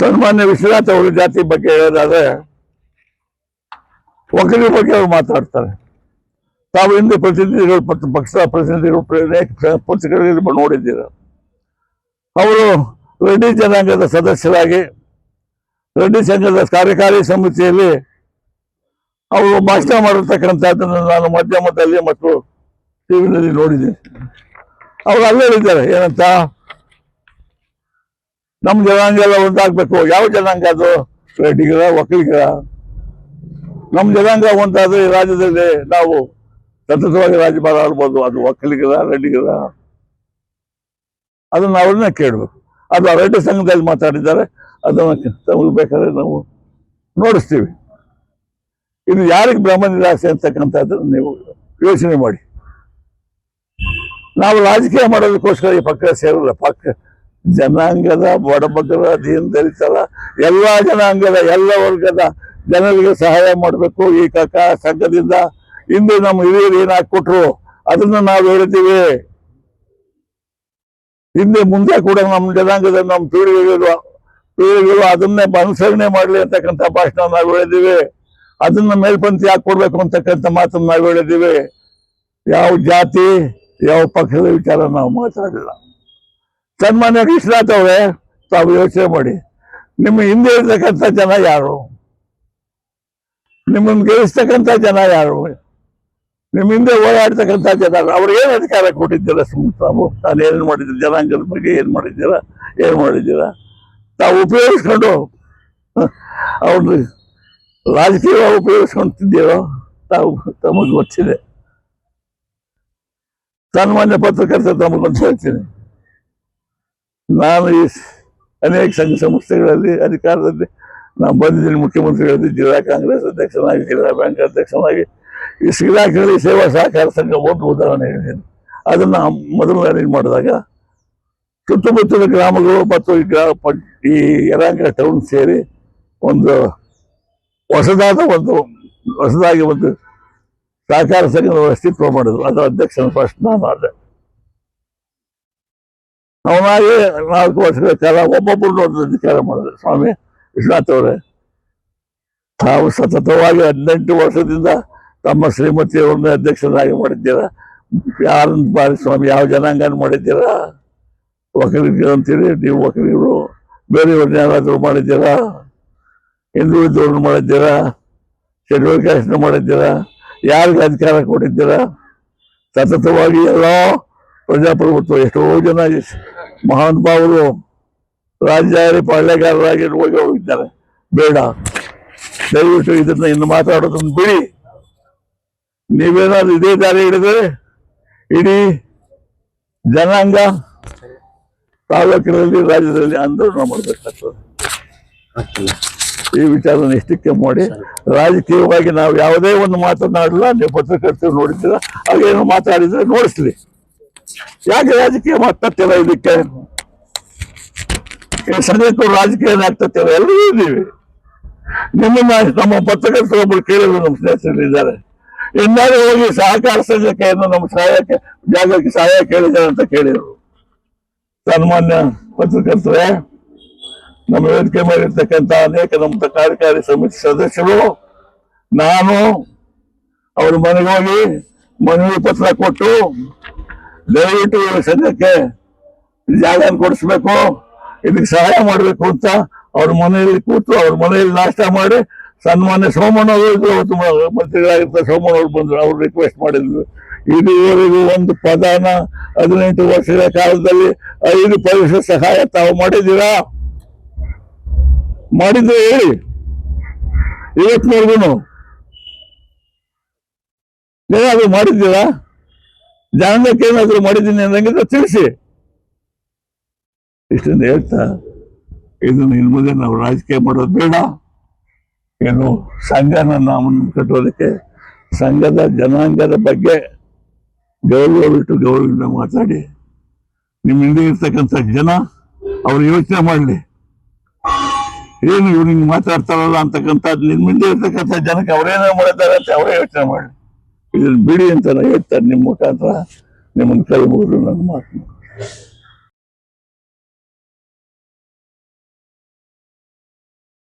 ಸನ್ಮಾನ್ಯ ವಿಶ್ವನಾಥ್ ಅವರು ಜಾತಿ ಬಗ್ಗೆ ಹೇಳೋದಾದ್ರೆ ಒಕ್ಕಲಿಗರ ಬಗ್ಗೆ ಅವರು ಮಾತಾಡ್ತಾರೆ. ತಾವು ಹಿಂದೆ ಪ್ರತಿನಿಧಿಗಳು ಪಕ್ಷದ ಪ್ರತಿನಿಧಿಗಳು ಪತ್ರಿಕೆಗಳಲ್ಲಿ ನೋಡಿದ್ದೀರ. ಅವರು ರೆಡ್ಡಿ ಜನಾಂಗದ ಸದಸ್ಯರಾಗಿ ರೆಡ್ಡಿ ಸಂಘದ ಕಾರ್ಯಕಾರಿ ಸಮಿತಿಯಲ್ಲಿ ಅವರು ಭಾಷಣ ಮಾಡಿರ್ತಕ್ಕಂಥದ್ದನ್ನು ನಾನು ಮಾಧ್ಯಮದಲ್ಲಿ ಮತ್ತು ಟಿವಿನಲ್ಲಿ ನೋಡಿದ್ದೀನಿ. ಅವರು ಅಲ್ಲೇ ಹೇಳಿದ್ದಾರೆ ಏನಂತ, ನಮ್ಮ ಜನಾಂಗ ಎಲ್ಲ ಒಂದಾಗಬೇಕು. ಯಾವ ಜನಾಂಗ ಅದು? ರೆಡ್ಡಿಗರ, ಒಕ್ಕಲಿಗರ? ನಮ್ಮ ಜನಾಂಗ ಒಂದಾದ್ರೆ ಈ ರಾಜ್ಯದಲ್ಲಿ ನಾವು ಸತತವಾಗಿ ರಾಜ್ಯಭಾರ ಆಡ್ಬೋದು. ಅದು ಒಕ್ಕಲಿಗರ, ರೆಡ್ಡಿಗರ? ಅದನ್ನು ಅವ್ರನ್ನ ಕೇಳಬೇಕು. ಅದು ರೆಡ್ಡಿ ಸಂಘದಲ್ಲಿ ಮಾತಾಡಿದ್ದಾರೆ. ಅದನ್ನು ಬೇಕಾದ್ರೆ ನಾವು ನೋಡಿಸ್ತೀವಿ. ಇದು ಯಾರಿಗೆ ಬ್ರಹ್ಮ ನಿರಾಸೆ ಅಂತಕ್ಕಂಥದ್ದನ್ನು ನೀವು ಯೋಚನೆ ಮಾಡಿ. ನಾವು ರಾಜಕೀಯ ಮಾಡೋದಕ್ಕೋಸ್ಕರ ಈ ಪಕ್ಷ ಸೇರಲ್ಲ. ಪಕ್ಷ ಜನಾಂಗದ, ಬಡಬಗ್ಗರ, ದೀನ ದಲಿತರ, ಎಲ್ಲ ಜನಾಂಗದ, ಎಲ್ಲ ವರ್ಗದ ಜನರಿಗೆ ಸಹಾಯ ಮಾಡಬೇಕು. ಈ ಸಂಘದಿಂದ ಹಿಂದೆ ನಮ್ಮ ಹಿರಿಯರು ಏನ್ ಹಾಕೊಟ್ರು ಅದನ್ನ ನಾವು ಹೇಳಿದ್ದೀವಿ. ಹಿಂದೆ ಮುಂದೆ ಕೂಡ ನಮ್ಮ ಜನಾಂಗದ ನಮ್ಮ ಪೀಳಿಗೆಗಳು ಅದನ್ನೇ ಅನುಸರಣೆ ಮಾಡಲಿ ಅಂತಕ್ಕಂಥ ಭಾಷಣ ನಾವು ಹೇಳಿದ್ದೀವಿ. ಅದನ್ನ ಮೇಲ್ಪಂಥಿ ಹಾಕೊಡ್ಬೇಕು ಅಂತಕ್ಕಂಥ ಮಾತನ್ನು ನಾವು ಹೇಳಿದ್ದೀವಿ. ಯಾವ ಜಾತಿ, ಯಾವ ಪಕ್ಷದ ವಿಚಾರ ನಾವು ಮಾತಾಡಿಲ್ಲ. ಸನ್ಮಾನ್ಯ ವಿಶ್ವನಾಥ್ ಅವರೇ, ತಾವು ಯೋಚನೆ ಮಾಡಿ. ನಿಮ್ಮ ಹಿಂದೆ ಇರ್ತಕ್ಕಂಥ ಜನ ಯಾರು? ನಿಮ್ಮನ್ನು ಗೆಲ್ಲಿಸ್ತಕ್ಕಂಥ ಜನ ಯಾರು? ನಿಮ್ಮ ಹಿಂದೆ ಓಡಾಡ್ತಕ್ಕಂಥ ಜನ ಅವ್ರಿಗೇನು ಅಧಿಕಾರ ಕೊಟ್ಟಿದ್ದೀರಾ? ತಾವು ಏನೇನು ಮಾಡಿದ್ದೀರ? ಜನಾಂಗದ ಬಗ್ಗೆ ಏನು ಮಾಡಿದ್ದೀರಾ? ತಾವು ಉಪಯೋಗಿಸ್ಕೊಂಡು ಅವ್ರನ್ನ ರಾಜಕೀಯ ಉಪಯೋಗಿಸ್ಕೊಂತಿದ್ದೀರೋ ತಾವು ತಮಗೆ ಗೊತ್ತಿದೆ. ಸನ್ಮಾನ್ಯ ಪತ್ರಕರ್ತ ತಮಗೊಂದು ಹೇಳ್ತೀನಿ, ನಾನು ಈ ಅನೇಕ ಸಂಘ ಸಂಸ್ಥೆಗಳಲ್ಲಿ ಅಧಿಕಾರದಲ್ಲಿ ನಾನು ಬಂದಿದ್ದೀನಿ. ಮುಖ್ಯಮಂತ್ರಿಗಳಲ್ಲಿ ಜಿಲ್ಲಾ ಕಾಂಗ್ರೆಸ್ ಅಧ್ಯಕ್ಷನಾಗಿ, ಜಿಲ್ಲಾ ಬ್ಯಾಂಕ್ ಅಧ್ಯಕ್ಷನಾಗಿ, ಈ ಶ್ರೀರಾಕಳಿ ಸೇವಾ ಸಹಕಾರ ಸಂಘ ಒಂದು ಉದಾಹರಣೆ ಹೇಳಿದ್ದೀನಿ. ಅದನ್ನು ಮೊದಲು ಮ್ಯಾನೇಜ್ ಮಾಡಿದಾಗ ಸುತ್ತಮುತ್ತಲ ಗ್ರಾಮಗಳು ಮತ್ತು ಈ ಯಲಹಂಕ ಟೌನ್ ಸೇರಿ ಒಂದು ಹೊಸದಾಗಿ ಒಂದು ಸಹಕಾರ ಸಂಘದ ಅಸ್ತಿತ್ವ ಮಾಡಿದ್ರು. ಅದರ ಅಧ್ಯಕ್ಷನ ಫಸ್ಟ್ ನಾನು ಆದೆ. ಅವನಾಗಿ 4 ವರ್ಷಗಳ ಕಾಲ ಒಬ್ಬೊಬ್ಬರು ಅಧಿಕಾರ ಮಾಡಿದ್ರು. ಸ್ವಾಮಿ ವಿಶ್ವನಾಥ್ ಅವರೇ, ತಾವು ಸತತವಾಗಿ 18 ವರ್ಷದಿಂದ ತಮ್ಮ ಶ್ರೀಮತಿಯವರನ್ನ ಅಧ್ಯಕ್ಷರಾಗಿ ಮಾಡಿದ್ದೀರಾ. ಯಾರನ್ನು ಬಾರಿ ಸ್ವಾಮಿ, ಯಾವ ಜನಾಂಗನ ಮಾಡಿದ್ದೀರಾ? ಒಕ್ಕಲಿಗರು ಅಂತೀರಿ ನೀವು, ಒಕ್ಕಲಿಗರು. ಬೇರೆಯವ್ರನ್ನ ಯಾರಾದರೂ ಮಾಡಿದ್ದೀರಾ? ಹಿಂದುಳಿದವ್ರನ್ನ ಮಾಡಿದ್ದೀರಾ? ಶೆಡ್ಯೂಲ್ ಕ್ಯಾಸ್ಟ್ ಮಾಡಿದ್ದೀರಾ? ಯಾರಿಗೆ ಅಧಿಕಾರ ಕೊಟ್ಟಿದ್ದೀರಾ? ಸತತವಾಗಿ ಎಲ್ಲ ಪ್ರಜಾಪ್ರಭುತ್ವ, ಎಷ್ಟೋ ಜನ ಮಹಾನುಭಾವರು ರಾಜ್ಯಾರಿ ಪಾಳ್ಯಗಾರರಾಗಿ ಹೋಗಿದ್ದಾರೆ. ಬೇಡ, ದಯವಿಟ್ಟು ಇದನ್ನ ಇನ್ನು ಮಾತಾಡೋದನ್ನು ಬಿಡಿ. ನೀವೇನಾದ್ರು ಇದೇ ದಾರಿ ಹಿಡಿದ್ರೆ ಇಡೀ ಜನಾಂಗ ತಾಲೂಕಿನಲ್ಲಿ, ರಾಜ್ಯದಲ್ಲಿ ಆಂದೋಲನ ಮಾಡಬೇಕಾಗ್ತದೆ. ಈ ವಿಚಾರವನ್ನು ಇಷ್ಟಕ್ಕೆ ಮಾಡಿ, ರಾಜಕೀಯವಾಗಿ ನಾವು ಯಾವುದೇ ಒಂದು ಮಾತನಾಡಲ್ಲ. ನೀವು ಪತ್ರಕರ್ತರು ನೋಡಿದ್ದೀರ, ಹಾಗೇನು ಮಾತಾಡಿದ್ರೆ ನೋಡಿಸ್ಲಿ. ಯಾಕೆ ರಾಜಕೀಯ ಮಾತಾಡ್ತೀರ? ಇದಕ್ಕೆ ಸದ್ಯಕ್ಕೂ ರಾಜಕೀಯ ಆಗ್ತತಿಲ್ಲ. ಎಲ್ಲರೂ ಇದ್ದೀವಿ. ನಿಮ್ಮನ್ನ ನಮ್ಮ ಪತ್ರಕರ್ತರೊಬ್ಬರು ಕೇಳಿದ್ರು, ನಮ್ಮ ಸ್ನೇಹಿತರಿದ್ದಾರೆ, ಎಲ್ಲರೂ ಹೋಗಿ ಸಹಕಾರ ಸಂಘಕ್ಕೆ ನಮ್ಮ ಸಹಾಯಕ್ಕೆ ಜಾಗಕ್ಕೆ ಸಹಾಯ ಕೇಳಿದ್ದಾರೆ ಅಂತ ಕೇಳಿದ್ರು. ಸನ್ಮಾನ್ಯ ಪತ್ರಕರ್ತರೇ, ನಮ್ಮ ವೇದಿಕೆ ಮೇಲೆ ಇರ್ತಕ್ಕಂಥ ಅನೇಕ ನಮ್ಮ ಕಾರ್ಯಕಾರಿ ಸಮಿತಿ ಸದಸ್ಯರು, ನಾನು ಅವ್ರ ಮನೆಗೆ ಹೋಗಿ ಮನವಿ ಪತ್ರ ಕೊಟ್ಟು ದಯವಿಟ್ಟು ಸಂಘಕ್ಕೆ ಜಾಗ ಕೊಡಿಸ್ಬೇಕು, ಇದಕ್ಕೆ ಸಹಾಯ ಮಾಡಬೇಕು ಅಂತ ಅವ್ರ ಮನೆಯಲ್ಲಿ ಕೂತು ಅವ್ರ ಮನೆಯಲ್ಲಿ ನಾಷ್ಟ ಮಾಡಿ, ಸನ್ಮಾನ್ಯ ಸೋಮಣ್ಣ ಅವರು ಮಂತ್ರಿಗಳಾಗಿರ್ತಾರೆ, ಸೋಮಣ್ಣ ಅವರು ಬಂದ್ರು, ಅವ್ರು ರಿಕ್ವೆಸ್ಟ್ ಮಾಡಿದ್ರು. ಇದುವರೆಗೂ ಒಂದು ಪದಾನ 18 ವರ್ಷಗಳ ಕಾಲದಲ್ಲಿ 5 ಪೈಸೆ ಸಹಾಯ ತಾವು ಮಾಡಿದ್ದೀರಾ? ಮಾಡಿದ್ರೆ ಹೇಳಿ. ಇವತ್ತಿನವರೆಗೂ ಏನಾದ್ರು ಮಾಡಿದ್ದೀರಾ? ಜನಾಂಗಕ್ಕೆ ಏನಾದ್ರು ಮಾಡಿದ್ದೀನಿ ಅನ್ನಂಗಿದ್ರೆ ತಿಳಿಸಿ. ಇಷ್ಟನ್ನು ಹೇಳ್ತಾ, ಇದನ್ನು ಇನ್ನು ಮುಂದೆ ನಾವು ರಾಜಕೀಯ ಮಾಡೋದು ಬೇಡ. ಏನು ಸಂಘನ ನಾಮನ್ನು ಕಟ್ಟೋದಕ್ಕೆ ಸಂಘದ ಜನಾಂಗದ ಬಗ್ಗೆ ಗೌರವದಿಂದ ಮಾತಾಡಿ, ನಿಮ್ಮ ಹಿಂದೆ ಇರ್ತಕ್ಕಂಥ ಜನ ಅವ್ರು ಯೋಚನೆ ಮಾಡಲಿ. ಏನು ಇವ್ರು ಹಿಂಗೆ ಮಾತಾಡ್ತಾರಲ್ಲ ಅಂತಕ್ಕಂಥದ್ದು ನಿಮ್ಮ ಹಿಂದೆ ಇರ್ತಕ್ಕಂಥ ಜನಕ್ಕೆ ಅವ್ರೇನೋ ಮಾಡಿದ್ದಾರೆ ಅಂತ ಅವರೇ ಯೋಚನೆ ಮಾಡಲಿ. ಇದನ್ನು ಬಿಡಿ ಅಂತ ಹೇಳ್ತಾರೆ. ನಿಮ್ಮ ಮುಖಾಂತರ ನಿಮ್ಮನ್ನು ಕೈ ಮುಗಿದು ನನ್ನ ಮಾತು.